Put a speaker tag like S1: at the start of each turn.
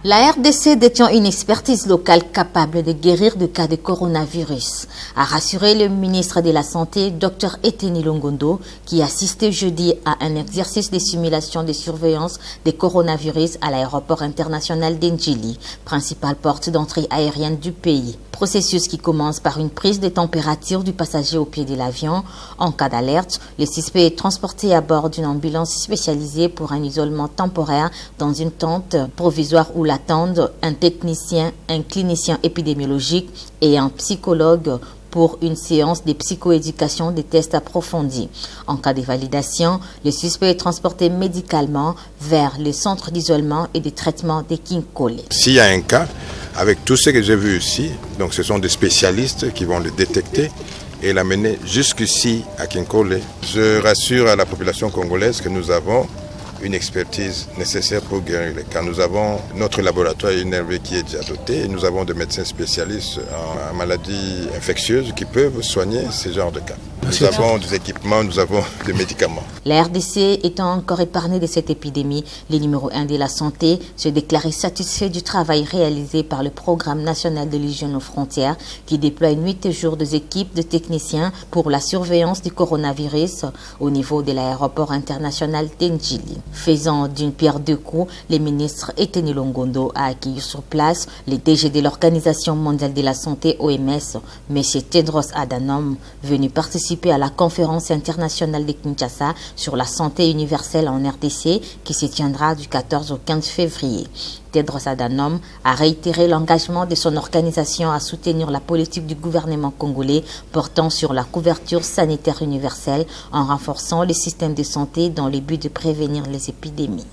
S1: La RDC détient une expertise locale capable de guérir de cas de coronavirus, a rassuré le ministre de la Santé, Dr Eteni Longondo, qui assistait jeudi à un exercice de simulation de surveillance des coronavirus à l'aéroport international d'Ndjili, principale porte d'entrée aérienne du pays. Processus qui commence par une prise de température du passager au pied de l'avion. En cas d'alerte, le suspect est transporté à bord d'une ambulance spécialisée pour un isolement temporaire dans une tente provisoire où l'attendent un technicien, un clinicien épidémiologique et un psychologue pour une séance de psychoéducation des tests approfondis. En cas de validation, le suspect est transporté médicalement vers les centres d'isolement et de traitement de Kinkole.
S2: S'il y a un cas, avec tout ce que j'ai vu ici, donc ce sont des spécialistes qui vont le détecter et l'amener jusqu'ici à Kinkole. Je rassure à la population congolaise que nous avons une expertise nécessaire pour guérir les cas. Nous avons notre laboratoire INRV qui est déjà doté et nous avons des médecins spécialistes en maladies infectieuses qui peuvent soigner ce genre de cas. Nous avons des équipements, nous avons des médicaments.
S1: La RDC étant encore épargnée de cette épidémie, le numéro 1 de la santé se déclarait satisfait du travail réalisé par le programme national de l'hygiène aux frontières qui déploie 8 jours des équipes de techniciens pour la surveillance du coronavirus au niveau de l'aéroport international d'Ndjili. Faisant d'une pierre deux coups, le ministre Eteni Longondo a accueilli sur place le DG de l'Organisation mondiale de la santé OMS, M. Tedros Adhanom, venu participer à la conférence internationale de Kinshasa sur la santé universelle en RDC qui se tiendra du 14 au 15 février. Tedros Adhanom a réitéré l'engagement de son organisation à soutenir la politique du gouvernement congolais portant sur la couverture sanitaire universelle en renforçant les systèmes de santé dans le but de prévenir les épidémies.